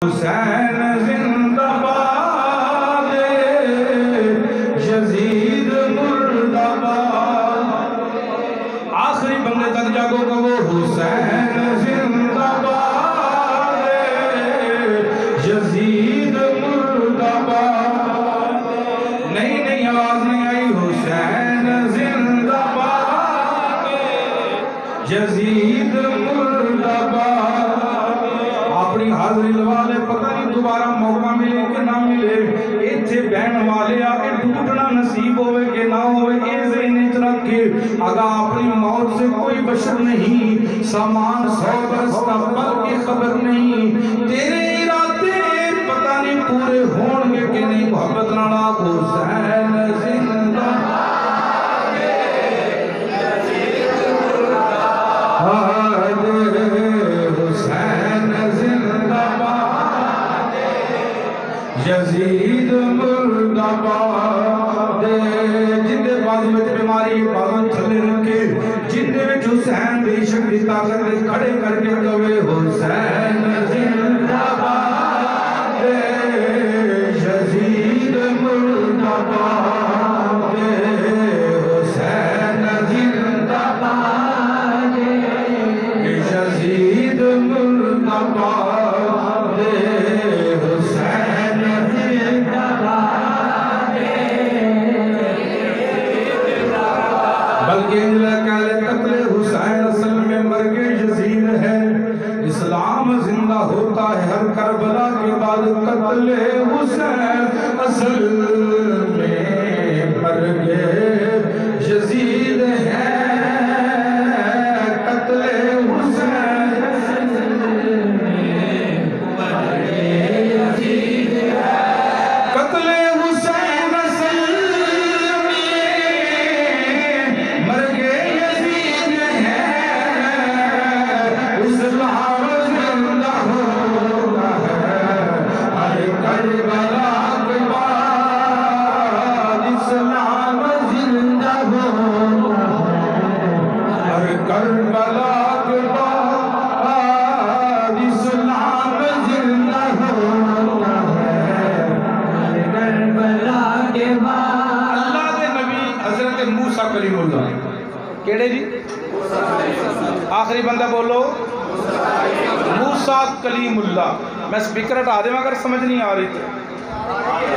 حسین زندہ باد یزید مردہ باد آخری بندے تک جاگو کہو حسین زندہ باد یزید مردہ باد نہیں آواز نہیں آئی حسین زندہ باد یزید مردہ باد اپنی حاضری لوا لے پتہ نہیں دوبارہ موقع ملے کہ نہ ملے ایتھے بہن والے آگے ڈوٹنا نصیب ہوئے کہ نہ ہوئے اے ذہن اچرک کے اگر اپنی موت سے کوئی بشر نہیں سامان 100 برس کا پل کی خبر نہیں تیرے ارادے پتہ نہیں پورے ہون گے کہ نہیں محبت نالا حسین زندہ یزید مردہ باد جندے بازی میں بیماری بازن تھلے رکھے جندے میں حسین بھی شکری طاقت کھڑے کر کے کوئے حسین زندہ باد یزید مردہ باد حسین زندہ باد یزید مردہ باد حسین بلکہ قتل حسین اصل میں مرگ یزید ہے اسلام زندہ ہوتا ہے ہر کربلا کے بعد قتل حسین اصل میں مرگ یزید ہے قتل حسین قتل حسین اصل مرگ یزید ہے اسلام زندہ ہوتا ہے ہر کربلا کے بعد اسلام زندہ ہوتا ہے ہر کربلا کے بعد اسلام زندہ ہوتا ہے کربلا کے بعد اللہ دے نبی حضرت موسیٰ کلیم اللہ کیڑے جی آخری بندہ بولو موسیٰ کلیم اللہ میں سپیکر ہٹا دے مگر سمجھ نہیں آ رہی تھی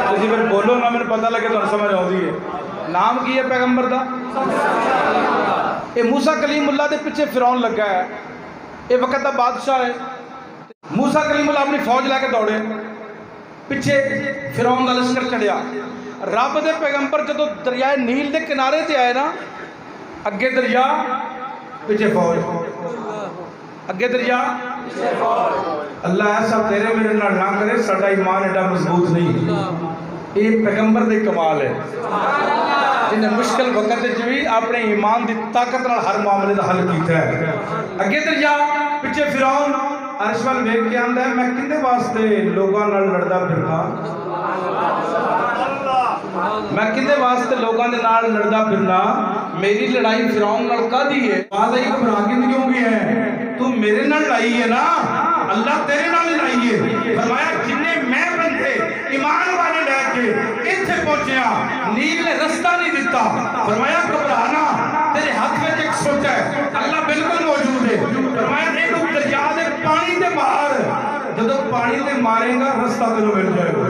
تسی پھر بولو نہ میں پتہ لگے تو سمجھ آؤں ہے نام کی ہے پیغمبر دا اے موسیٰ کلیم اللہ دے پیچھے فرعون لگا ہے اے وقت دا بادشاہ ہے موسیٰ کلیم اللہ اپنی فوج لے کے دوڑے پیچھے فرعون دا لشکر چڑھیا رب دے پیغمبر جدو دریائے نیل دے کنارے تے آئے نا اگے دریا پیچھے فوج اگے دریا اللہ ایسا تیرے میرے نہ کرے ساڈا ایمان ایڈا مضبوط نہیں یہ پیغمبر دے کمال ہے جنہیں مشکل وقت بھی اپنے ایمان دی طاقت نال ہر معاملے دا حل کیتا ہے اگے دریا پیچھے فرعون عرش وال ویکھ کے آندا ہے میں کندے واسطے لوگاں نال لڑدا پھرنا میں کندے واسطے لوگاں دے نال لڑدا پھرنا میری لڑائی فرعون نال کدی ہے آواز آئی گھبرا کے کیوں گیا ہے تو میرے نال لڑائی ہے نا اللہ تیرے نال لڑائی ہے فرمایا جننے میں بندے ایمان والے لے کے ایتھے پہنچیا نیل نے رستہ نہیں دیتا فرمایا گھبرانا تیرے ہاتھ میں ایک سوچ ہے اللہ بالکل موجود ہے فرمایا اے لوگ دریا دے پانی دے باہر جب پانی دے ماریں گا رستہ تینوں مل جائے گا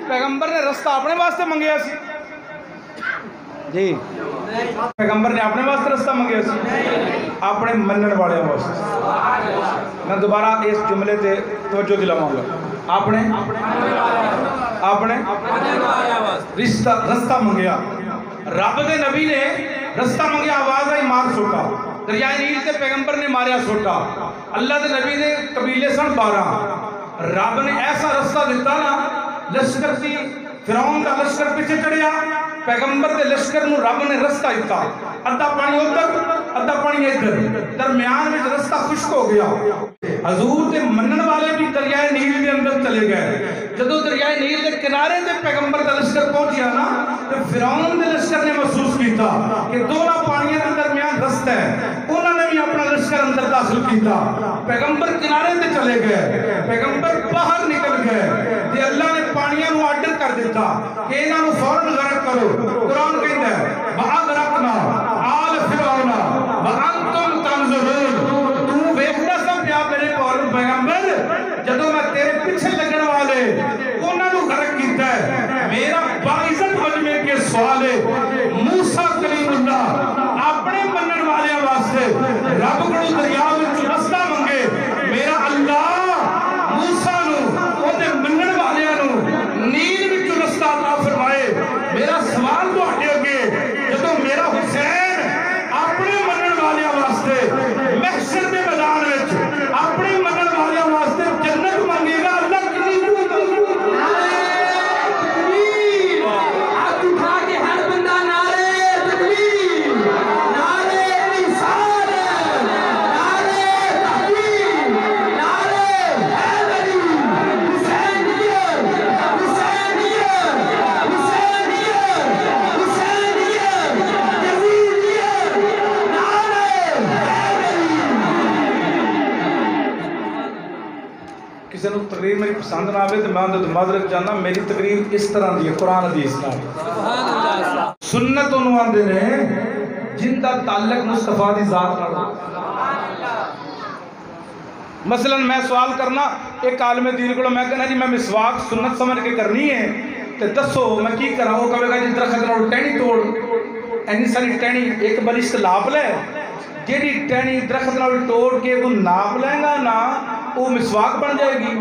پیغمبر نے رستہ اپنے واسطے منگیا سی جی پیغمبر نے اپنے واسطے رستہ منگیا سی اپنے منن والے واسطے میں دوبارہ اس جملے تے توجہ دلاواں گا اپنے رستہ منگیا رب دے نبی نے رستہ منگیا آواز آئی مار سوٹا دریائے نیل تے پیغمبر نے ماریا سوٹا اللہ دے نبی نے قبیلے سن 12 رب نے ایسا رستہ دیتا نا لشکر تھی فرعون کا لشکر پیچھے چڑھیا پیغمبر دے لشکر نو رب نے رستہ دیتا، ادھا پانی ادھر ادھا پانی ادھر، درمیان میں رستہ خشک ہو گیا۔ حضور دے منن والے بھی دریائے نیل دے اندر چلے گئے۔ جدو دریائے نیل دے کنارے تے پیغمبر دا لشکر پہنچیا نا تو فرعون دے لشکر نے محسوس کیتا کہ دونوں پانیاں دے درمیان رستہ ہے، انہوں نے بھی اپنا لشکر اندر داخل کیتا۔ پیغمبر کنارے تے چلے گئے، پیغمبر باہر نکل گئے تے اللہ نے پانیاں نو آرڈر کر دیتا کہ انہاں نو فوراً غرق کرو۔ قرآن کہندا ہے وَأَغْرَقْنَا آلَ فِرْعَوْنَ وَأَنْتُمْ تَنظُرُونَ۔ تو ویکھدا سا پیا میرے پیغمبر جدوں میں تیرے پیچھے لگن والے انہاں نو غرق کیتا ہے۔ میرا باعزت مجمع کے سوال ہے، موسیٰ کلیم اللہ اپنے منن والے واسطے رب کو دریا وچ رستہ منگے، میرا اللہ موسیٰ نو اونے منن والے نو نیل وچ رستہ عطا فرمائے۔ میرا سوال تو ہٹے اگے جدوں میرا حسین اپنے منن والے واسطے محشر دے میدان وچ اپنے منن والے واسطے جنت منگے گا، اللہ کتنی کسی نے تقریر میری پسند نہ آئے تو میں اندر معذرت چاہنا، میری تقریر اس طرح دی ہے قرآن حدیث نال۔ سنت انہوں آندے نے جن دا تعلق مصطفیٰ دی ذات نال۔ مثلا میں سوال کرنا ایک عالم دین کو میں کہنا جی میں مسواک سنت سمجھ کے کرنی ہے تے دسو میں کی کرا، وہ کہے گا جی درخت نال ٹہنی توڑ، اینی ساری ٹہنی ایک بلشت لاپ لے، جیڑی ٹہنی درخت نال توڑ کے تو ناپ لیں گا نا وہ مسواک بن جائے گی۔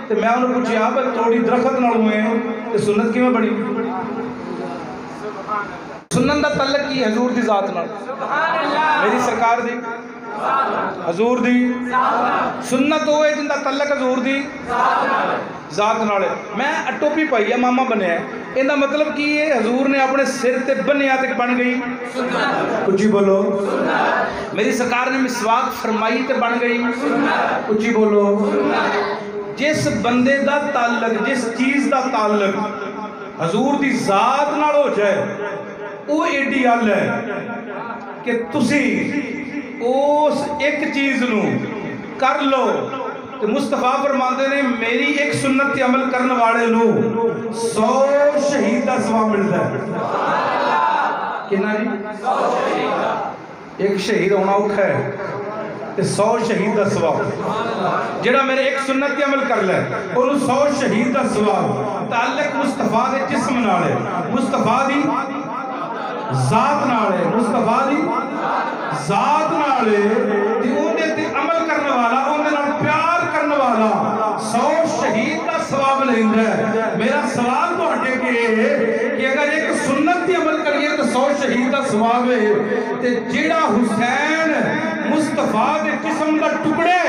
تو میں انہوں نے پوچھا بھائی توڑی درخت نال ہوئے تو سنت کیوں بنی؟ سنن دا تعلق کی حضور دی ذات نال، میری سرکار دی حضور دی سنت ہوئے جن دا تعلق حضور دی ذات نال ہے۔ میں ٹوپی پائی ہے ماما بنیا ہے، ان دا مطلب کی ہے حضور نے اپنے سر تے بنیا تے بن گئی اچھی بولو۔ میری سرکار نے مسواک فرمائی تے بن گئی اچھی بولو۔ جس بندے دا تعلق جس چیز دا تعلق حضور دی ذات نال ہو جائے وہ ایڈی گل ہے کہ تسی اس ایک چیز نو کر لو تو مصطفیٰ فرماندے نے میری ایک سنت تے عمل کرنے والے نو 100 شہید دا ثواب ملتا ہے۔ کتنا جی؟ ایک شہید ہونا اوکھا ہے تے 100 شہید دا ثواب۔ جڑا میرے ایک سنت تے عمل کر لے انہوں 100 شہید دا ثواب۔ تعلق مصطفیٰ دے جسم نال ہے، مصطفیٰ دی ذات نال ہے، مصطفیٰ دی ذات نال ہے تے اوندے تے عمل کرنے والا اوندے نال پیار کرنے والا 100 شہید دا ثواب لیندا ہے۔ میرا سوال تو ہٹے کہ اگر ایک سنت تے عمل کریے تو 100 شہید دا ثواب ہے تے جیڑا حسین مصطفیٰ دے جسم دا ٹکڑے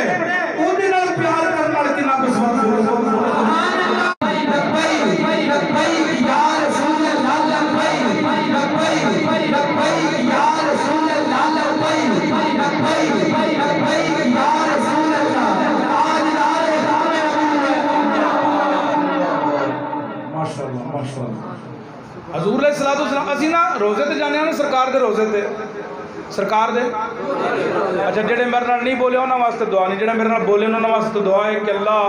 اوندے نال پیار کرنے والا کتنا کو ثواب ہے۔ سبحان اللہ لبیک لبیک یا رسول اللہ لبیک لبیک لبیک یا رسول اللہ لبیک لبیک لبیک یا رسول اللہ ماشاءاللہ ماشاءاللہ۔ حضور علیہ السلام اسی نا روزے تے جانے ہیں سرکار دے روزے تے سرکار دے اچھا جڑے میرے نال نہیں بولے انہاں واسطے دعا نہیں، جڑے میرے نال بولے انہاں واسطے دعا ہے کہ اللہ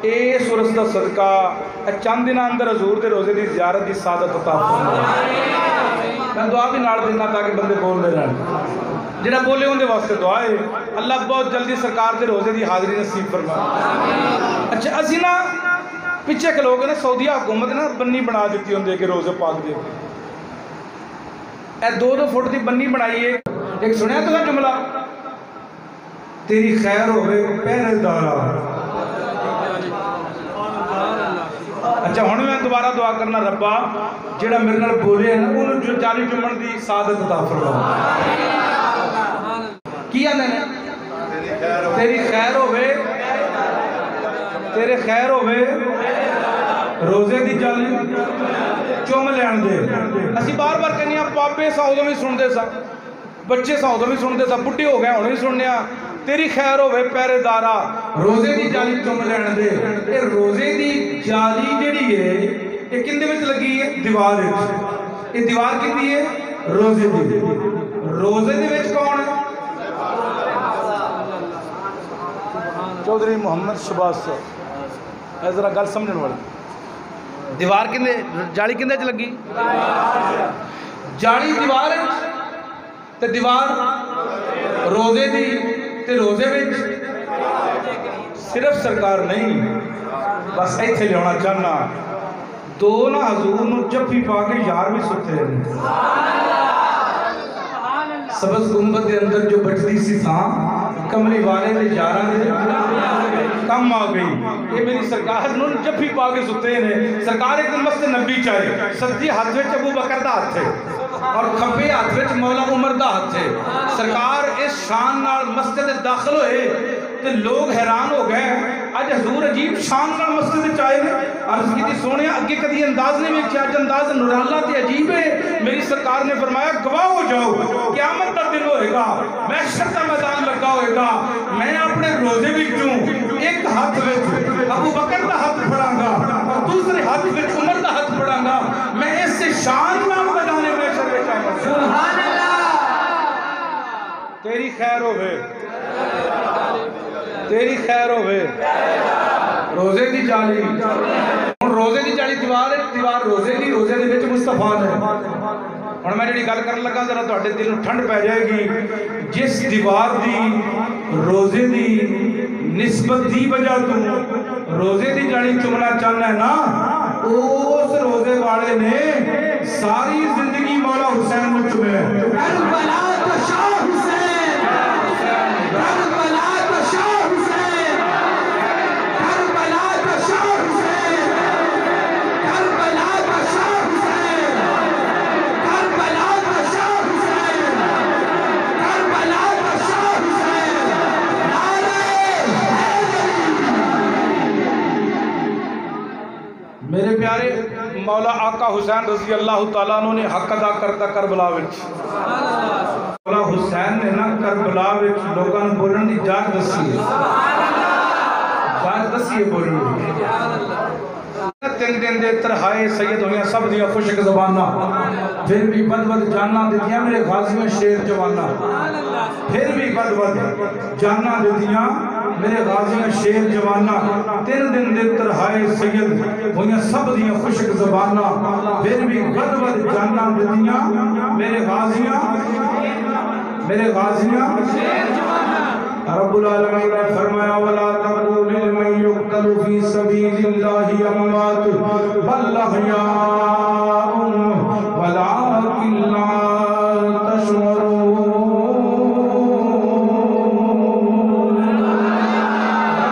اے سورج دا صدقہ چند دن اندر حضور دے روزے دی زیارت دی سعادت عطا فرمائے۔ میں دعا بھی نال دینا تاکہ بندے بول لے رہن، جڑا بولے ان دے واسطے دعا ہے اللہ بہت جلدی سرکار دے روزے دی حاضری نصیب فرمائے۔ اچھا اسی نا پیچھے کے لوگ نے سعودیہ حکومت نے بنی بنا دیتی ہوں دے کہ روزے پاک دے اے 2-2 فٹ دی بنی بنائی ہے۔ ایک سنیا تو جملہ تیری خیر ہوئے پہرے دارا۔ اچھا ہن میں دوبارہ دعا کرنا ربا جڑا میرے نال بولے ہیں انہوں جو جانی جمن دی سعادت عطا فرما۔ کی آندے نے تیری خیر ہوئے تیرے خیر ہوئے روزے دی جالی چوم لین دے اسی بار بار کہنی ہیں پاپے سا ادو بھی سن دے سا بچے سا ادو بھی سن دے سا بڈھے ہو گئے ہوں بھی سننے تیری خیر ہوئے پہرے دارا روزے دی جالی چوم لین دے یہ روزے دی جالی جڑی ہے یہ کندے میں لگی ہے دیوار ہے یہ دیوار کتنی ہے روزے دی روزے دی وچ کون ہے چودھری محمد شباز صاحب اے ذرا گل سمجھن والی دیوار کندے جالی کندے چ لگی جالی دیوار ہے تے دیوار روزے دی تے روزے وچ صرف سرکار نہیں بس ایتھے لیانا چاہنا دو نہ حضور نو جفی پا کے یار بھی ستے ہیں سبز گنبد دے اندر جو بچتی سی تھا کملی والے دے یاراں دے کم آ گئی یہ میری سرکار نو جفی پا کے ستے ہیں سرکار ایک دن مسجد نبی چاہے سجی ہاتھ وچ ابو بکر دا ہاتھ ہے اور کھبے ہاتھ وچ مولا عمر دا ہاتھ ہے سرکار اس شان نال مسجد داخل ہوئے تے لوگ حیران ہو گئے اج حضور عجیب شان نال مسجد چائے نے عرض کی تھی سونے اگے کدی انداز نہیں ویکھیا اج انداز نوراللہ تے عجیب ہے میری سرکار نے فرمایا گواہ ہو جاؤ قیامت دا دن ہوئے گا محشر دا میدان لگا ہوئے گا میں اپنے روزے وچوں ایک ہاتھ وچ ابو بکر دا ہاتھ پھڑاں گا اور دوسرے ہاتھ وچ عمر دا ہاتھ پھڑاں گا میں اس سے شان نال میدان محشر وچ آؤں گا سبحان اللہ تیری خیر ہوئے تیری خیر ہوئے روزے دی جالی روزے دی جالی دیوار ہے دیوار روزے دی روزے دی وچ مصطفیٰ ہے اور میں جڑی گل کرن لگا ذرا تہاڈے دل نوں ٹھنڈ پہ جائے گی جس دیوار دی روزے دی نسبت دی وجہ تو روزے دی جالی چمنا چاہنا ہے نا اس روزے والے نے ساری زندگی مولا حسین کو چمے کربلا تو شاہ حسین کربلا تو شاہ حسین کربلا تو شاہ حسین کربلا تو شاہ حسین کربلا تو شاہ حسین کربلا تو شاہ حسین نعرہ میرے پیارے مولا آقا حسین رضی اللہ تعالیٰ عنہ نے حق ادا کرتا کربلا وچ مولا حسین نے نا کربلا وچ لوگاں بولن دی جاچ دسی ہے جاچ دسی ہے بولن تین دن دے ترہائے سید ہوئیاں سب دیا خوشک زبانہ پھر بھی بد بد جاننا دیتیاں میرے غازی میں شیر جوانہ پھر بھی بد بد جاننا دیتیاں میرے غازی میں شیر جوانہ تین دن دے ترہائے سید ہوئیاں سب دیا خوشک زبانہ پھر بھی بد بد جاننا دیتیاں میرے غازیاں رب العالمین نے فرمایا وَلَا تَقُولُوا لِمَن يُقْتَلُ فِي سَبِيلِ اللَّهِ أَمْوَاتٌ بَلْ أَحْيَاءٌ وَلَٰكِن لَّا تَشْعُرُونَ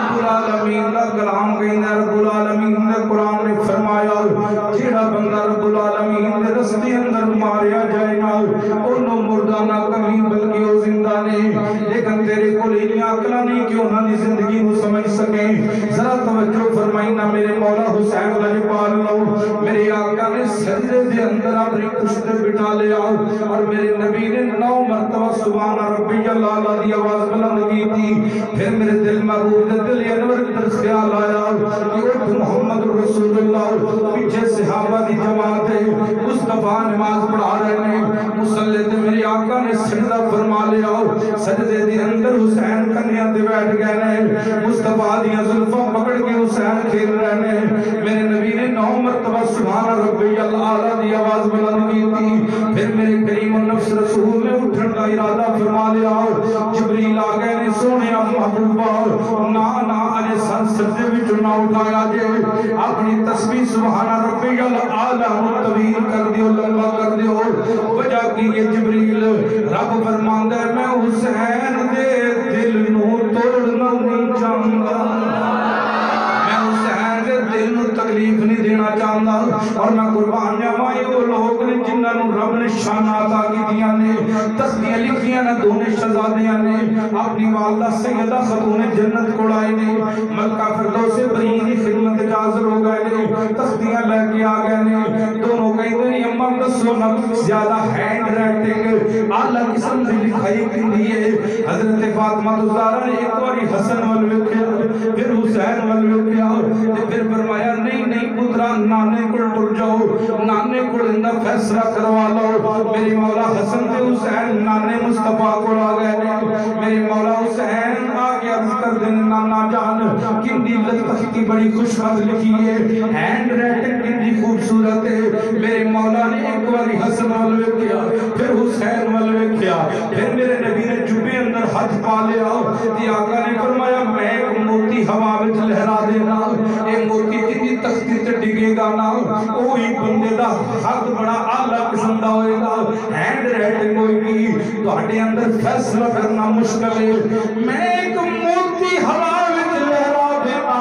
رب العالمین کا کلام کہنا رب العالمین نے قرآن نے فرمایا جیڑا بندہ رب العالمین نے رستے اندر ماریا جائے نا انہوں مردہ نہ کمی بلکہ وہ زندہ نہیں لیکن تیرے کو لینے آقلا نہیں کہ انہوں نے زندگی کو سمجھ سکیں ذرا توجہ فرمائی نہ میرے مولا حسین لجپال لو میرے آقا نے سجدے دے اندر اپنی کشت بٹھا لے آؤ اور میرے نبی نے 9 مرتبہ سبحان ربی اللہ دی آواز بلند کی تھی پھر میرے دل محبوب دل انور در خیال آیا کہ اٹھ محمد رسول اللہ پیچھے صحابہ دی جماعت ہے مصطفیٰ نماز پڑھا رہے ہیں مسلح تے میرے آقا نے سجدہ فرما لے آؤ سجدے دی اندر حسین کنیا دے بیٹھ گئے ہیں مصطفیٰ دیا ظلفہ پکڑ کے حسین کھیل رہے ہیں میرے نبی نے 9 مرتبہ سبحان ربی اللہ دی آواز بلند کی تھی پھر میرے کریم النفس رسول نے اٹھن کا ارادہ فرما لے آؤ جبریل آگئے نے سونے محبوبہ نا علی سن سجدے بھی چنا اٹھایا جے اپنی تسبیح سبحان ربی اللہ طویل کر دیو لمبا کر دیو وجہ کی یہ جبریل رب فرماندہ ہے میں حسین دے دل نو توڑنا نہیں چاہتا میں حسین دے دل نو تکلیف نہیں دینا چاہتا اور میں قربان جاوائی وہ لوگ نے جنہاں نو رب نے شان عطا کی دیا نے تسبیح لکھیاں نے دونے شہزادیاں نے اپنی والدہ سیدہ خاتون جنت کوڑائی نے ملکہ فردوس بری دی خدمت جا حاضر ہو گئے نے تختیاں لے کے آ گئے نے دونوں کہیں نے اماں دسو نہ زیادہ ہینڈ رائٹنگ اعلیٰ قسم سے لکھائی کی لیے حضرت فاطمہ الزہرا نے ایک باری حسن ول ویکھیا پھر حسین ول ویکھیا پھر فرمایا نہیں نہیں پترا نانے کو ٹر جاؤ نانے کو اندہ فیصلہ کروا لو میری مولا حسن تے حسین نانے مصطفیٰ کو آ گئے نے میری مولا حسین آگے عرض کر دیں نانا جان کندی تختی بڑی خوش خط لکھی ہے ہینڈ رائٹنگ کندی خوبصورت ہے میرے مولا نے ایک باری حسن ولوے کیا پھر حسین ولوے کیا پھر میرے نبی نے جبے اندر ہاتھ پا لیا تی آقا نے فرمایا میں ایک موتی ہوا وچ لہرا دینا اے موتی جدی تختی تے ڈگے گا نا وہی بندے دا ہاتھ بڑا اعلیٰ قسم دا ہوئے گا ہینڈ رائٹنگ ہوئے گی تواڈے اندر فیصلہ کرنا مشکل ہے میں ایک موتی ہوا وچ لہرا دینا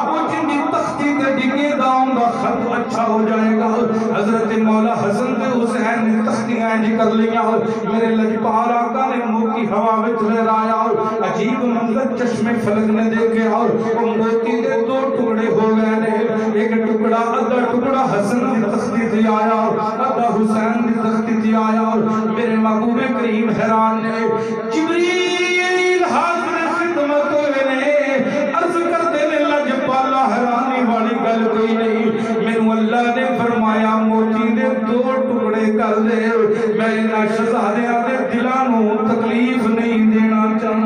وہ جدی تختی تے ڈگے گا ان دا خط اچھا ہو جائے گا حضرت مولا حسن تے حسین نے تختیاں جی کر لیا میرے لجپال آقا نے موتی ہوا وچ لہرایا عجیب منظر چشم فلک نے دیکھے اور وہ موتی دے دو ٹکڑے ہو گئے نے ایک ٹکڑا ادھا ٹکڑا حسن دی تختی تے آیا ادھا حسین دی تختی تے آیا میرے محبوب کریم حیران نے جبریل حاضر خدمت ہوئے نے عرض کر دینے لجپالا حیرانی والی گل کوئی نہیں میرے اللہ نے فرمایا موتی دے دو ٹکڑے کر دے میں انہا شہزادیاں دے دلانوں تکلیف نہیں دینا چاہتا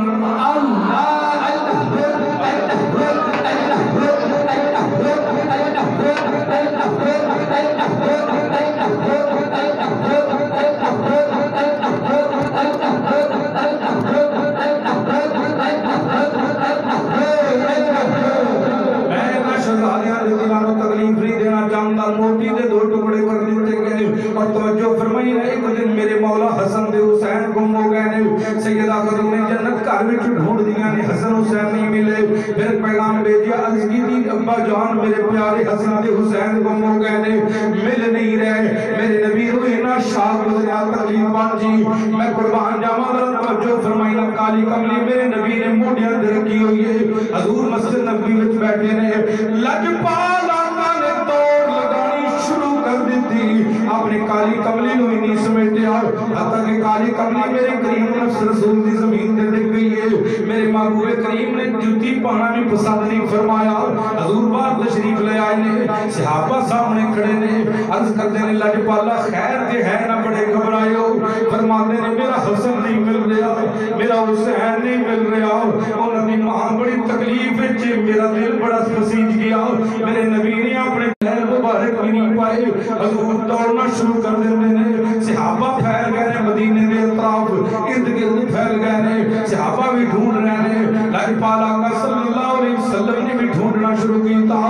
اللہ موتی دے دو ٹکڑے کر دیتے گئے اور توجہ فرمائی رہے ایک دن میرے مولا حسن دے حسین گم ہو گئے نے سیدہ خاتون جنت گھر وچ ڈھونڈ دیا نے حسن حسین نہیں ملے پھر پیغام بھیجیا عرض کی تھی ابا جان میرے پیارے حسن دے حسین گم ہو گئے نے مل نہیں رہے میرے نبی روئے نا شاہ گزریا تکلیف بان جی میں قربان جاواں ذرا توجہ فرمائی نا کالی کملی میرے نبی نے موڈیاں دے رکھی ہوئی ہے حضور مسجد نبوی وچ بیٹھے نے لجپال آقا نے توڑ لگانی شروع کر دیتی اپنے کالی کملی نو ہی نہیں سمیٹیا حتیٰ کہ کالی کملی میرے کریم نفس رسول دی زمین دے دکھ گئی ہے میرے محبوب کریم نے جوتی پانا بھی پسند نہیں فرمایا حضور بار تشریف لے آئے نے صحابہ سامنے کھڑے نے عرض کرتے نے لجپالا خیر تے ہے نہ بڑے گھبرائے ہو فرماتے نے میرا حسن نہیں مل رہا میرا حسین نہیں مل رہا انہوں نے ماں بڑی تکلیف ہے میرا دل بڑا پسیج گیا میرے نبی نے اپنے پیر مبارک بھی نہیں پائے حضور دوڑنا شروع کر دیتے ہیں صحابہ پھیل گئے ہیں مدینے دے اطراف ارد گرد پھیل گئے ہیں صحابہ بھی ڈھونڈ رہے ہیں لجپال آقا صلی اللہ علیہ وسلم نے بھی ڈھونڈنا شروع کیا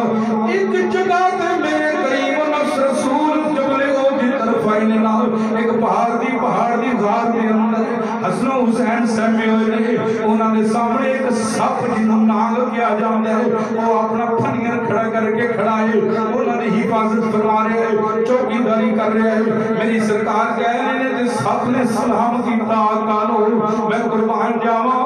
ایک جگہ تے میرے کریم نفس رسول جبل اوجی طرف آئینے نہ ایک پہاڑ دی غار دے اندر حسن و حسین سہمے ہوئے نے انہوں نے سامنے ایک سپ جنہوں نانگ کیا جاندہ ہے وہ اپنا پھنیر کھڑا کر کے کھڑا ہے انہوں نے حفاظت فرما رہے ہیں چوکی داری کر رہے ہیں میری سرکار کہہ رہے ہیں سپ نے سلام کی تاکانو میں قربان جاواں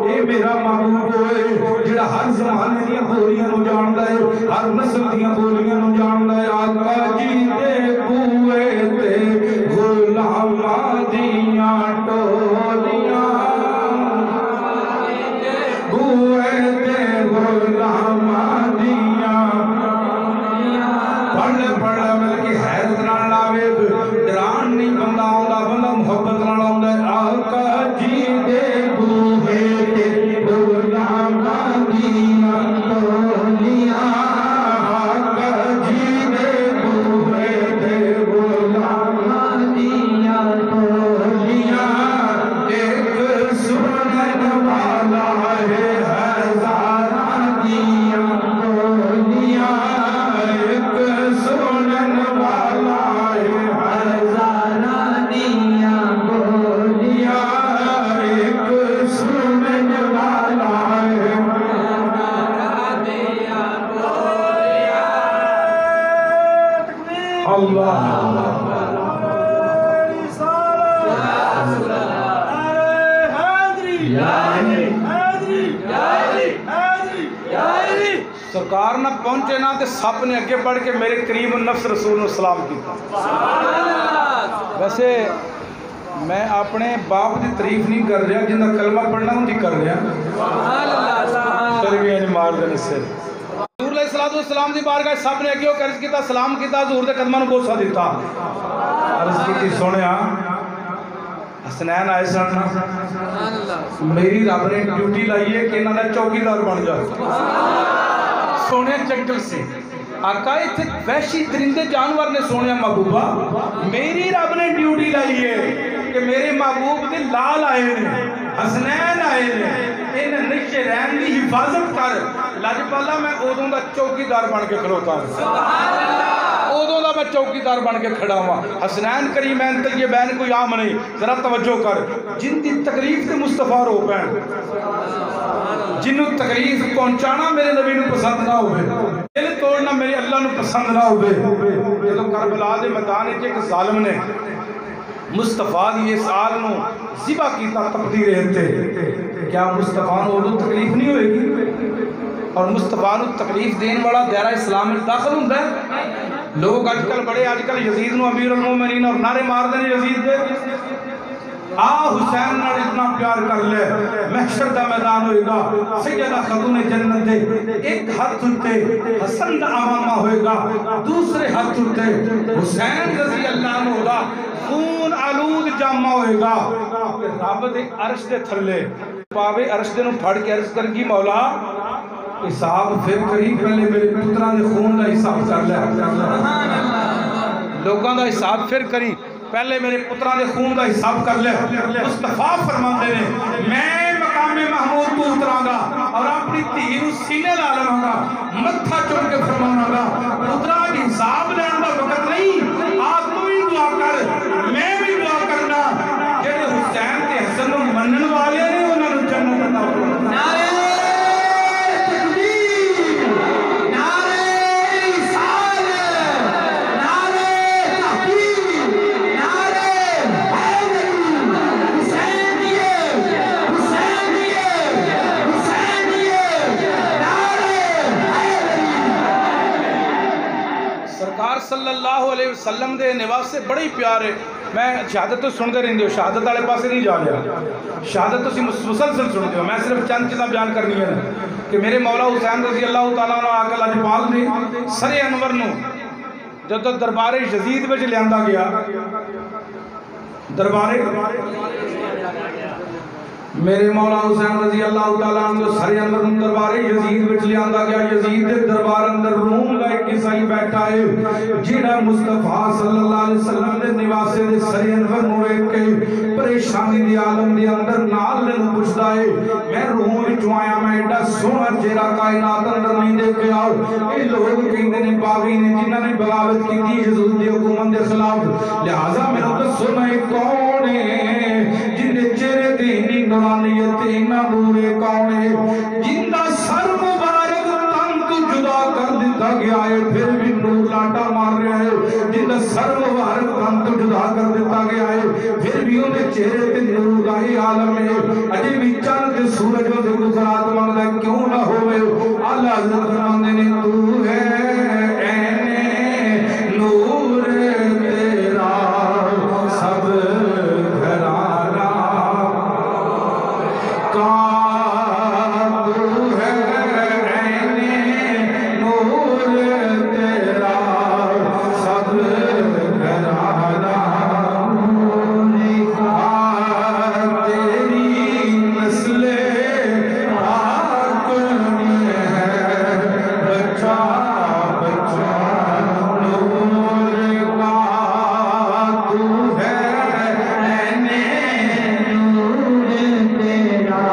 اے میرا محبوب ہوئے جڑا ہر زمانے دیا بولیاں نو جاندہ ہے ہر نسل دیا بولیاں نو جاندہ ہے آقا جی دے بوئے تے غلامہ دیاں ٹولیاں بوئے تے غلامہ دیاں پڑھ بلکہ حیرت نہ لاوے ڈران نہیں بندہ آندا بندہ محبت نہ لاؤں ہے آقا جی دے بوئے تے غلامہ دیاں ٹولیاں آقا جی دے بوئے تے غلامہ دیاں ٹولیاں ایک سنن والا ہے ہزاراں دیاں سرکار نہ پہنچے نہ تے سپ نے اگے بڑھ کے میرے کریم النفس رسول نے سلام کیتا. ویسے میں اپنے باپ دی تعریف نہیں کر رہا، جنہ کلمہ پڑھنا ہوں دی کر رہا. پھر بھی انہیں مار دینے سے حضور علیہ السلام دی بارگاہ سب نے اگے عرض کیتا، سلام کیتا، حضور دے قدماں نوں بوسہ دیتا. عرض کیتی سونیا حسنین آئے سن، میری رب نے ڈیوٹی لائی ہے کہ انہوں نے چوکیدار بن جائے. سونے جنگل سے آقا اتنے وحشی درندے جانور نے سونے محبوبہ میری رب نے ڈیوٹی لائی ہے کہ میرے محبوب دے لال آئے نے، حسنین آئے نے، انہیں نشے رین دی حفاظت کر. لاجپالا میں ادوں دا چوکیدار بن کے کھلوتا ہوں، ادوں دا میں چوکیدار بن کے کھڑا ہوا. حسنین کریمین طیبین کوئی عام نہیں، ذرا توجہ کر. جن دی تکلیف تے مصطفیٰ رو پین، جنہوں تکلیف پہنچانا میرے نبی نو پسند نہ ہوئے، دل توڑنا میرے اللہ نو پسند نہ ہوئے. جب کربلا دے میدان وچ ایک ظالم نے مصطفیٰ دی اس آل نو ذبح کیتا تپتی رہتے، کیا مصطفیٰ نو ادو تکلیف نہیں ہوئے گی؟ اور مصطفیٰ نو تکلیف دین والا دائرہ اسلام میں داخل ہوں ہے. لوگ آج کل بڑے آج کل یزید نو امیر المومنین اور نعرے مار دینے یزید دے. حسین نال اتنا پیار کر لے، محشر دا میدان ہوئے گا، سیدہ خاتون جنت دے ایک ہاتھ اٹھتے حسن دا امامہ ہوئے گا، دوسرے ہاتھ اٹھتے حسین رضی اللہ عنہ ہوگا، خون آلود جامع ہوئے گا. رب دے عرش دے تھلے پاوے عرش دے نو پھڑ کے عرض کر گی مولا حساب پھر کری، پہلے میرے پتران دے خون دا حساب کر لے. لوگاں دا حساب پھر کری، پہلے میرے پتران دے خون دا حساب کر لے. مصطفیٰ فرماندے نے میں مقام محمود تو اتراں گا اور اپنی دھی نو سینے لا لواں گا، متھا چوم کے فرماواں گا پترا دی حساب لین دا وقت نہیں، آپ تو بھی دعا کر میں بھی دعا کرنا جڑے حسین تے حسن نو منن والے نے انہاں نو جنت عطا فرما. نعرہ صلی اللہ علیہ وسلم دے نواز سے بڑی پیار ہے. میں شہادت تو سن دے رہی ہوں، شہادت والے پاسے نہیں جا لیا، شہادت تو مسلسل سن دے ہو. میں صرف چند چیزاں بیان کرنی ہے کہ میرے مولا حسین رضی اللہ تعالیٰ عنہ آقا لاجپال نے سر انور نو جب تک دربار یزید وچ لیاندا گیا، دربار میرے مولا حسین رضی اللہ تعالیٰ عنہ سر اندر دربار یزید وچ لیاندا گیا. یزید دے دربار اندر روم دا ایک عیسائی بیٹھا ہے جڑا مصطفیٰ صلی اللہ علیہ وسلم دے نواسے دے سر انور نو ویکھ کے پریشانی دی عالم دے اندر نال نو پوچھدا ہے میں روم وچ آیا، میں ایڈا سونا چہرہ کائنات اندر نہیں دیکھیا. اے لوگ کہندے نے باغی نے جنہاں نے بغاوت کیتی حضور دی حکومت دے خلاف، لہذا مینوں دسو میں کون ہے جن دے چہرے تے اتنی نورانیت اتنا نور کون ہے، جن دا سر مبارک تن تو جدا کر دیتا گیا ہے پھر بھی نور لاٹا مار رہا ہے، جن دا سر مبارک تن تو جدا کر دیتا گیا ہے پھر بھی انہیں چہرے تے نور کا ہی عالم ہے. اجے بھی چند تے سورج دے گزرات مانگدا کیوں نہ ہوئے، اعلی حضرت فرماندے نے تو ہے عین نور تیرا سب گھرانہ کا، تو ہے عین نور تیرا سب گھرانہ، تیری نسل پاک میں ہے بچہ بچہ نور کا، تو ہے عین نور تیرا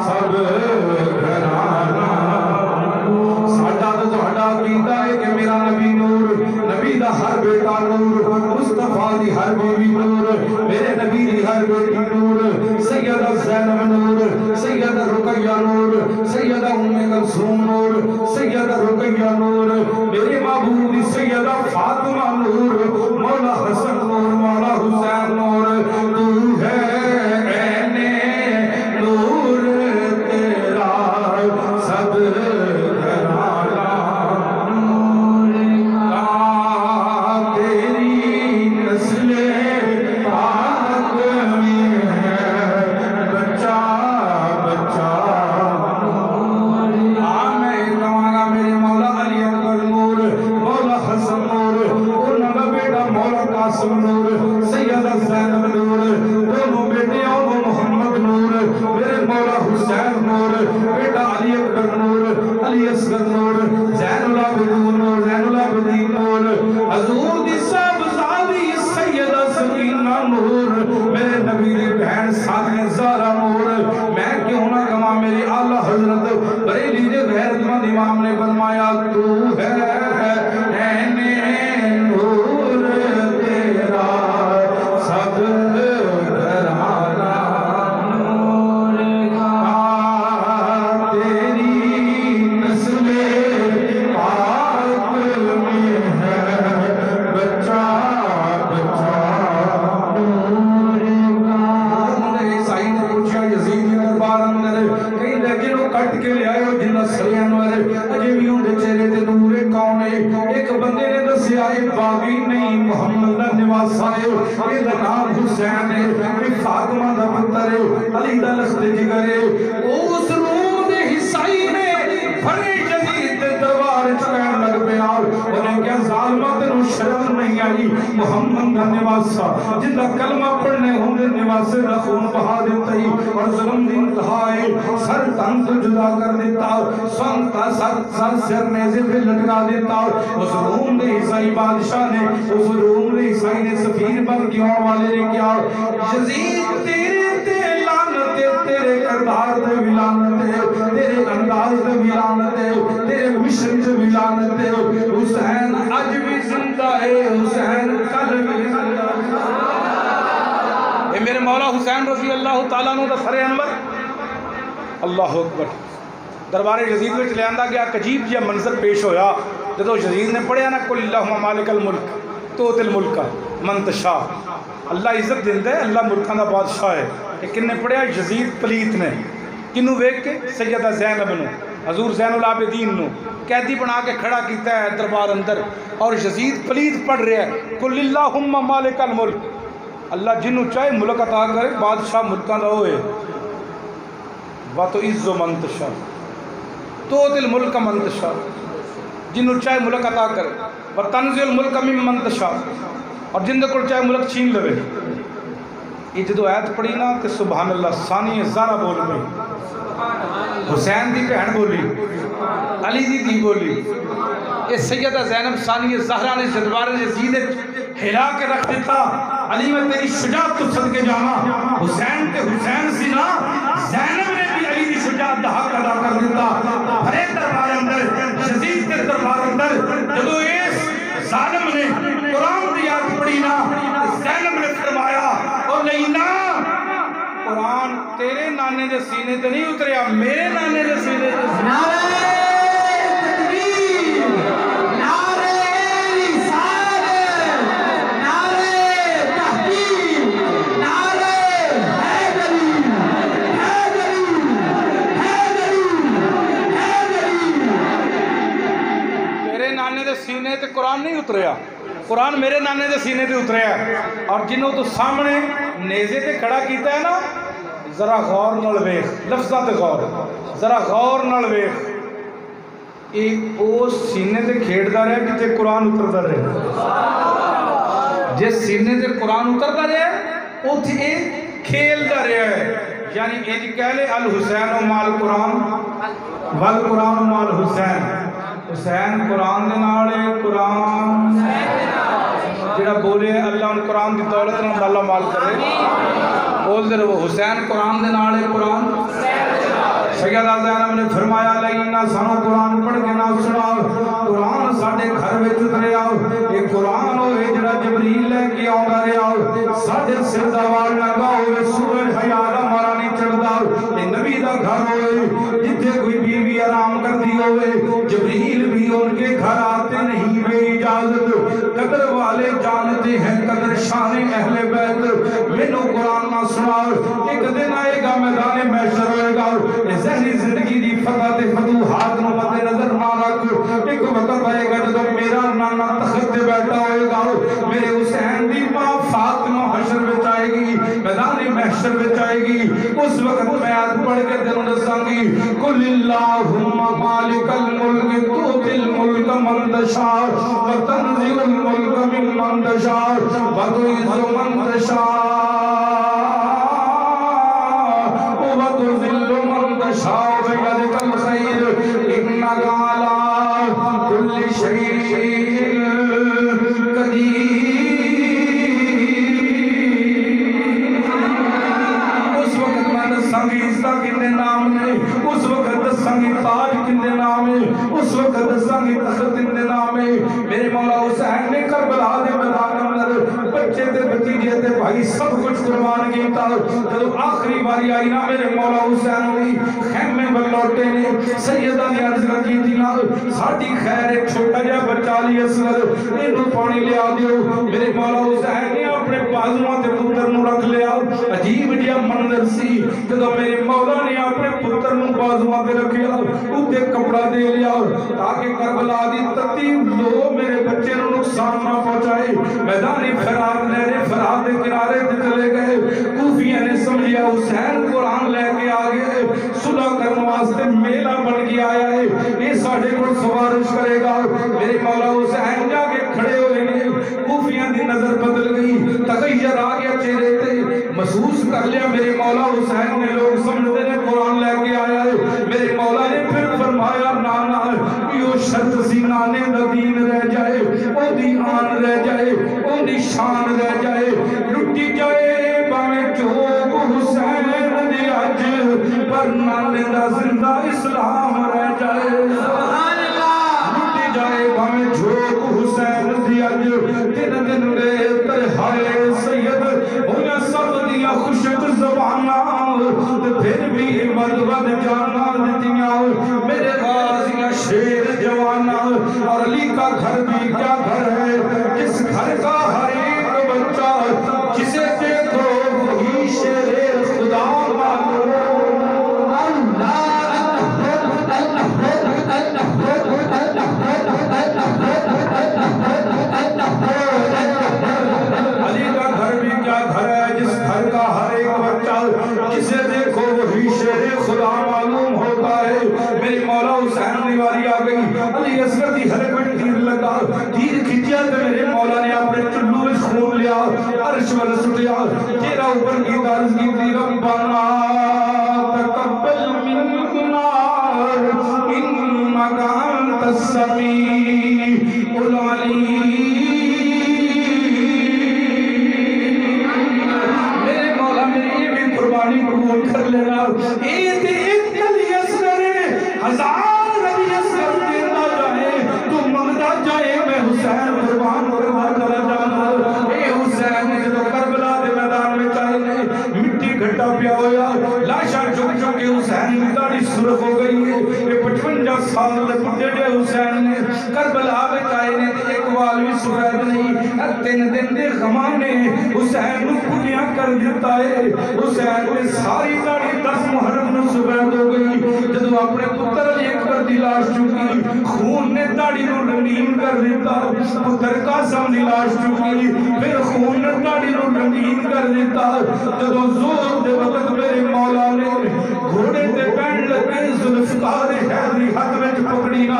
سب گھرانہ. ساڈا تے تہاڈا عقیدہ ہے کہ میرا نبی نور، نبی دا ہر بیٹا نور، مصطفیٰ دی ہر بیوی نور، میرے نبی دی ہر بیٹی نور، سیدہ زینب نور، سیدہ رقیہ نور، سیدہ ام کلثوم نور، سیدہ رقیہ نور، میرے محبوب دی سیدہ فاطمہ نور، مولا حسن نور، مولا حسین نور، تو ہے عین نور تیرا سب گھرانہ بیٹا علی اکبر نور، علی اصغر نور، زین العابدین نور، زین العابدین نور، حضور دی صاحبزادی سیدہ سکینہ نور، میرے نبی دی بہن ساکن زہرا نور۔ میں کیوں نہ کہاں میری اعلیٰ حضرت بریلی دے غیرت مند امام نے فرمایا تو ہے این نور تیرا سب گھرانہ نور کا، تیری نسل پاک میں ہے بچہ بچہ نور کا۔ عیسائی نے پوچھا یزید کے دربار اندر کہیں لیکن کٹ کے لے آئے جنہ سرے انور اجے بھی ان دے چہرے تے نور کون ہے؟ ایک بندے نے دسیا ہے باغی نہیں محمد دا نواسا ہے، یہ دا نام حسین ہے، یہ فاطمہ دا پتر ہے، علی دا لخت جگر ہے۔ اس روم دے عیسائی نے بھرے یزید دے دربار چکین لگ پہ آؤ انہیں کیا ظالمہ تنو شرم نہیں آئی محمد دا نواسا جن دا کلمہ پڑھنے ہوں دے نواسے دا خون بہا دیتا ہی اور ظلم دی انتہائی سر تن تو جدا کر دیتا سنتا سر سر نیزے پہ لٹکا دیتا اس روم دے عیسائی بادشاہ نے اس روم دے عیسائی نے سفیر بن کیا والے نے کیا یزید تیرے تے لعنت تیرے کردار تے بھی لعنت ہے تیرے انداز تے بھی لعنت ہے تیرے مشن تے بھی لعنت ہے حسین اج بھی زندہ ہے حسین کل بھی زندہ ہے۔ میرے مولا حسین رضی اللہ تعالیٰ عنہ دا سر انور اللہ اکبر دربار یزید میں لے آندا گیا عجیب جہا منظر پیش ہویا جدو یزید نے پڑھیا نا قل اللہم مالک الملک توت الملک من تشاء، اللہ عزت دیندہ ہے اللہ ملکاں دا بادشاہ ہے، لیکن نے پڑھیا یزید پلیت نے کنوں ویکھ کے سیدہ زینب نو حضور زین العابدین نو قیدی بنا کے کھڑا کیتا ہے دربار اندر اور یزید پلیت پڑھ رہا ہے قل اللہم مالک الملک، اللہ جنوں چاہے ملک عطا کرے بادشاہ ملکاں دا ہوئے وَتُعِزُّ مَن تَشَاءُ تُؤْتِي الْمُلْكَ مَن تَشَاءُ جنوں چاہے ملک عطا کرے وَتَنزِعُ الْمُلْكَ مِمَّن تَشَاءُ اور جن دے کول چاہے ملک چھین لوے۔ یہ جدو آیت پڑھی نا کہ سبحان اللہ ثانی زہرا بول گئی حسین دی بہن بولی علی دی دی بولی یہ سیدہ زینب ثانی زہرا نے دربار یزید ہلا کے رکھ دیتا علی میں تیری شجاعت تو صدقے جانا حسین کے حسین سی نا زینب نے بھی علی دی شجاعت دا حق ادا کر دیتا بھرے دربار اندر یزید کے دربار اندر جدو اس ظالم نے قرآن دی آیت پڑھی نا زینب نے فرمایا اور نہیں نا قرآن تیرے نانے دے سینے تے نہیں اتریا میرے نانے دے سینے تے نعرہ تکبیر نعرہ رسالت نعرہ تحقیق نعرہ حیدری حیدری حیدری حیدری تیرے نانے دے سینے تے قرآن نہیں اتریا قرآن میرے نانے دے سینے تے اتریا اور جنہوں تو سامنے نیزے تے کھڑا کیتا ہے نا ذرا غور نال ویکھ لفظات غور ذرا غور نال ویکھ ایک او سینے تے کھیڑدا رہا جتے قرآن اتردا رہا جس سینے تے قرآن اتردا رہا اوتھے اے کھیلدا رہا ہے یعنی یہ کہہ لے الحسین مال قرآن والقرآن مال حسین حسین قرآن دے نال قرآن جڑا بولے اللہ ان قرآن دی دولت نال اللہ مال کرے بول دے رہو حسین قرآن دے نال قرآن سیدہ زینب نے فرمایا لینا سانو قرآن پڑھ کے نہ سناؤ قرآن ساڈے گھر وچ اترے آؤ یہ قرآن ہوئے جڑا جبریل لے کے آوندا رہیا ساڈے سر دا وال لگا ہوئے سورج حیا دا مارا نہیں چڑھدا یہ نبی دا گھر ہوئے جتھے کوئی بیوی آرام کردی ہوئے جبریل بھی ان کے گھر آتے نہیں بے اجازت قدر والے جانتے ہیں قدر شان اہل بیت مینوں قرآن نہ سناؤ ایک دن آئے گا میدان محشر ہوئے گا ذہنی زندگی دی فتح تے فتوحات نو مد نظر نہ رکھ ایک وقت آئے گا جب میرا نانا تخت تے بیٹھا ہوئے گا میرے حسین دی ماں فاطمہ حشر وچ آئے گی میدان محشر وچ آئے گی اس وقت میں آیت پڑھ کے تینوں دساں گی قل اللہم مالک الملک تؤتی الملک من تشاء وتنزع الملک ممن تشاء وتعز من تشاء وتذل من يشاء بيدك الخير إنك على كل شيء قدير اس وقت میں دسانگی عزت کنے نام نے اس وقت دسانگی تاج کنے نام ہے اس وقت دسانگی تخت کنے نام ہے میرے مولا حسین نے کربلا دے میدان اندر بچے تے بھتیجے تے بھائی سب کچھ قربان کیتا جب آخری باری آئی نا میرے مولا حسین بھی خیمے پر لوٹے نے سیدہ نے عرض کی تھی نا ساڑھی خیر ایک چھوٹا جا بچہ لی اصغر انہوں پانی لے آ دیو میرے مولا حسین نے اپنے بازوان تے پتر نو رکھ لیا عجیب جا منظر سی جب میرے مولا نے اپنے پتر نو بازوان تے رکھیا اتے کپڑا دے لیا تاکہ کربلا دی ترتیب لو میرے بچے نو نقصان نہ پہنچائے میدانی فرات لہرے فرات دے کنارے تے چلے گئے کوفیہ نے سمجھیا حسین قرآن لے کے آگئے صلح کرنے واسطے میلہ بن کے آیا ہے یہ ساڑھے کو سوارش کرے گا میرے مولا حسین جا کے کھڑے ہوئے نے کوفیہ دی نظر بدل گئی تغیر آگیا چہرے تے محسوس کر لیا میرے مولا حسین نے لوگ سمجھتے ہیں قرآن لے کے آیا ہے میرے مولا نے پھر فرمایا نانا یہ شرط سی نانے دا دین رہ جائے او دی آن رہ جائے او دی شان رہ جائے لٹی جائے باویں چوک حسین دی اج پر نانے دا زندہ اسلام رہ جائے لٹی جائے باویں چوک حسین دی اج دن دن دے ترہائے سید ہویا سب دیا خوشک زبانہ پھر بھی ود ود جانا دیتیاں میرے غازیاں شیر جوانا اور علی کا گھر بھی کیا گھر ہے جس گھر کا ہر ایک بچہ جسے دیکھو وہی شیر خدا مانو علی کا گھر بھی کیا گھر ہے جس گھر کا ہر ایک بچہ جسے دیکھو وہی شیر خدا معلوم ہوتا ہے میری مولا حسین دیواری آ گئی علی اصغر دی ہر کوئی تیر لگا تیر کھچیا تو میرے مولا نے اپنے چلو میں خون لیا عرش ول سٹیا تیرا اوپر کی دارز کی تھی ربنا تقبل منا انک انت السمیع العلیم قبول کر لینا ایک علی اصغر ہزار علی اصغر دینا جائے تو مغدہ جائے میں حسین قربان کرنا چلا جانا اے حسین جو کربلا دے میدان میں چاہے مٹی گھٹا پیا ہویا لاشا چک چک کے حسین کی داڑھی سرخ ہو گئی ہے یہ 55 سال دے بڑھے دے حسین نے کربلا میں چاہے نے ایک وال بھی سفید نہیں 3 دن دے غمان نے حسین نو پنیاں کر دیتا ہے حسین نے ساری داڑھی 10 محرم نو سفید ہو گئی جدو اپنے پتر علی اکبر دی لاش چکی خون نے داڑھی نو رنگین کر دیتا پتر قاسم دی لاش چکی پھر خون نے داڑھی نو رنگین کر دیتا جدو زور دے وقت میرے مولا نے گھوڑے تے پہن لگے ذوالفقار حیدری ہاتھ وچ پکڑی نا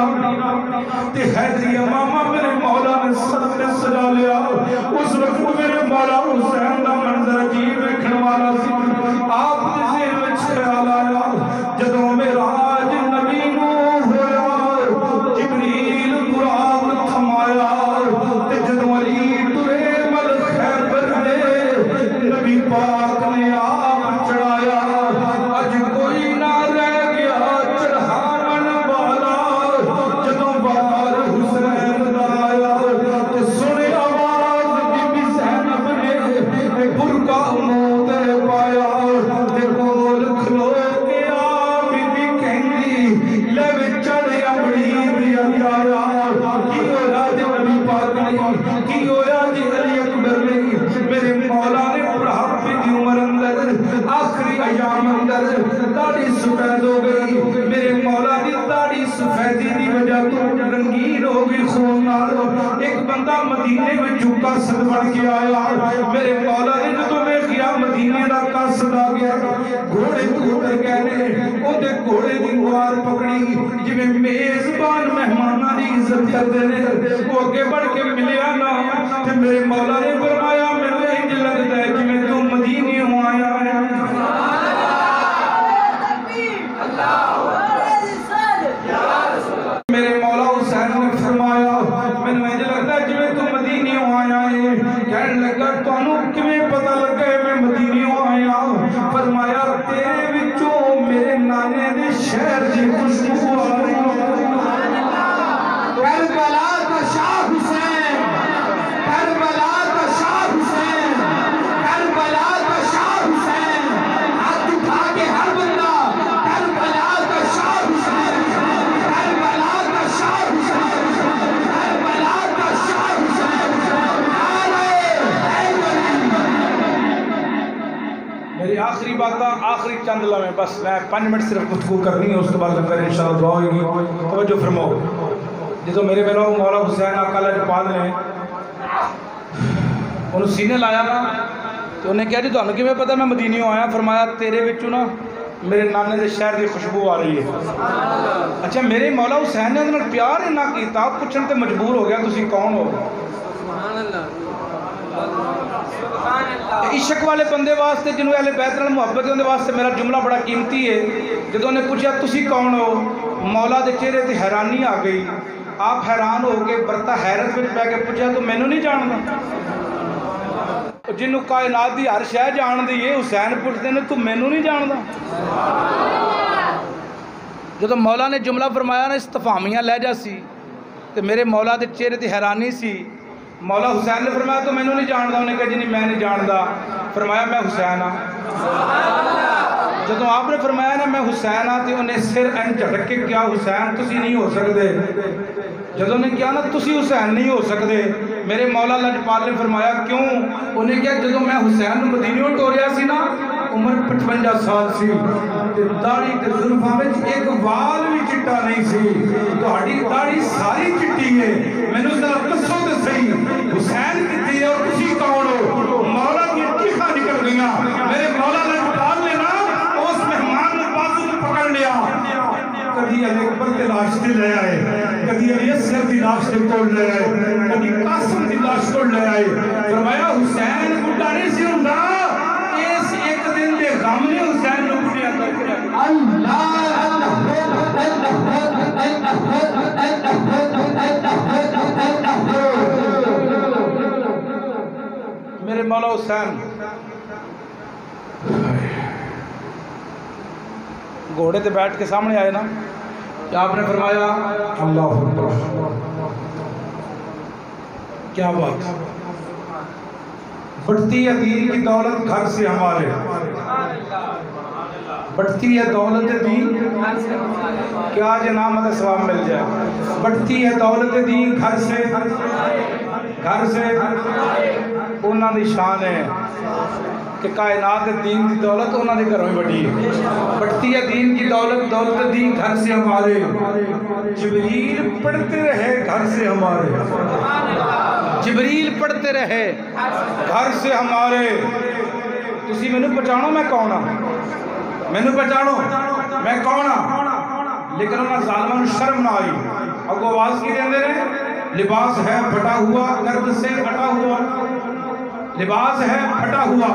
تے حیدری امامہ میرے مولا نے سر تے سجا لیا اس وقت میرے مولا حسین دا منظر عجیب دیکھن والا سی آپ دے ذہن وچ خیال آیا جدوں معراج نبی نو ہویا جبریل قرآن تھمایا تے جدوں علی ترے مل خیبر دے نبی پاک نے آپ چڑھایا اج کوئی نہ رہ گیا چڑھاون والا جدوں بار حسین دا آیا تے سنے آواز بی بی زینب نے برقع منہ تے پایا تے کول کھلو کے آ بی بی کہندی لے چڑھ اپنی دیا جایا کی ہویا جی نبی پاک نہیں کی ہویا جی علی اکبر نہیں میرے مولا نے بڑھاپے دی عمر اندر آخری ایام اندر داڑھی سفید ہو گئی میرے مولا دی داڑھی سفیدی دی وجہ تو رنگین ہو گئی خون نال ایک بندہ مدینے میں چکا صد بڑھ کے آیا میرے مولا نے جو تمہیں کیا مدینے دا قاصد آ گیا گھوڑے کو اتر گئے نے اندے گھوڑے دی موار پکڑی جی میں میزبان مہمانہ دی عزت کر دینے وہ اگے بڑھ کے ملیا نا کہ میرے مولا نے فرمایا میرے انج لگتا ہے کہ میں تو مدینے ہوں آیا ہے اللہ خوشبو آ رہی ہے۔ کربلا کا شاہ حسین، کربلا کا شاہ حسین، کربلا کا شاہ حسین، ہاتھ اٹھا کے ہر بندہ کربلا کا شاہ حسین، کربلا کا شاہ حسین، کربلا کا شاہ حسین، میری آخری بات آخری چند لمحے بس، میں 5 منٹ صرف گفتگو کرنی ہے، اس کے بعد پھر انشاءاللہ دعا ہوگی۔ توجہ فرماؤ، جدو میرے پہلو مولا حسین آقا لاجپال نے انہوں سینے لایا نا، تو انہیں کہا جی تو انہوں کیوں پتا میں مدینیوں آیا؟ فرمایا تیرے بچوں نا میرے نانے دے شہر دی خوشبو آ رہی ہے۔ اچھا میرے مولا حسین نے انہوں پیار ہی نہ کیتا، پوچھن تے مجبور ہو گیا تسی کون ہو؟ عشق والے بندے واسطے جنہوں اہل بیت نال محبت دے واسطے میرا جملہ بڑا قیمتی ہے۔ جدوں نے پوچھا تسی کون ہو، مولا دے چہرے تے حیرانی آ گئی، آپ حیران ہو کے برتا حیرت میں پہ کے پوچھا تو مینوں نہیں جاندا؟ جنہوں کائنات دی ہر شے جان دی ہے، حسین پوچھتے ہیں تو مینوں نہیں جاندا؟ جدوں مولا نے جملہ فرمایا نا استفہامیہ لہجہ سی تے میرے مولا دے چہرے تے حیرانی سی۔ مولا حسین نے فرمایا تو مینوں نہیں جاندا؟ انہیں کہا جی نہیں میں نہیں جاندا۔ فرمایا میں حسین ہاں۔ جدوں آپ نے فرمایا نا میں حسین ہاں تے انہیں سر این جھٹک کے کیا حسین تسی نہیں ہو سکتے؟ جدوں نے کیا نا تسی حسین نہیں ہو سکتے، میرے مولا لاجپال نے فرمایا کیوں؟ انہیں کیا جدوں میں حسین مدینیوں ٹوریا سی نا عمر 55 سال سی، داڑھی تے زلفاں وچ ایک وال بھی چٹا نہیں سی، تہاڈی داڑھی ساری چٹی ہے، مینوں ذرا دسو تے صحیح حسین کتھے ہے اور تسی کون ہو؟ مولا کی چیخاں نکل گئیاں۔ میرے مولا لاجپال نے نا اس مہمان نے بازو کو پکڑ لیا، کدی علی اکبر تے لاش تے لے آئے، کدی علی اصغر دی لاش تے کول لے آئے، کدی قاسم دی لاش کول لے آئے۔ فرمایا حسین بڈھا نہیں سی ہوندا، اس ایک دن دے غم نے حسین نو بڑھیا کر کے رکھا۔ میرے مولا حسین گھوڑے تے بیٹھ کے سامنے آئے نا، کہ آپ نے فرمایا اللہ اکبر، کیا بات، بڑھتی ہے دین کی دولت گھر سے ہمارے، بڑھتی ہے دولت دین کیا جنامت ثواب مل جائے، بڑھتی ہے دولت دین گھر سے، گھر سے انہاں دی شان ہے کہ کائنات دین کی دولت انہاں دے گھروں میں بڑھی ہے۔ بڑھتی ہے دین کی دولت، دولت دین گھر سے ہمارے، جبریل پڑھتے رہے گھر سے ہمارے، جبریل پڑھتے رہے گھر سے ہمارے۔ تسی میں نے پہچانو میں کون ہاں، میں نے پہچانو میں کون ہاں، لیکن انہاں ظالموں نے شرم نہ آئی، اب وہ آواز کی دیندے رہے لباس ہے پھٹا ہوا گرد سے ہٹا ہوا، لباس ہے پھٹا ہوا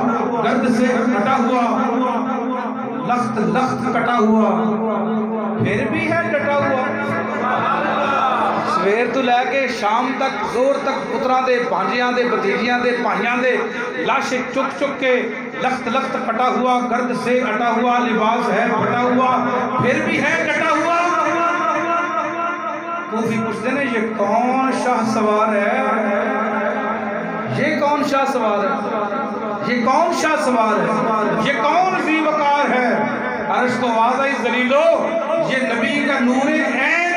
گرد سے ہٹا ہوا، لخت لخت کٹا ہوا پھر بھی ہے ڈٹا ہوا۔ سویر تو لے کے شام تک زور تک پتراں دے بھانجیاں دے بھتیجیاں دے بھائیاں دے لاشیں چک چک کے لخت لخت کٹا ہوا گرد سے ہٹا ہوا، لباس ہے پھٹا ہوا پھر بھی ہے ڈٹا ہوا۔ کوفی پوچھتے ہیں یہ کون شاہ سوار ہے، یہ کون شاہ سوار ہے، یہ کون شاہ سوار ہے، یہ کون ذی وقار ہے؟ عرش کو آواز آئی ذلیلو یہ نبی کا نور عین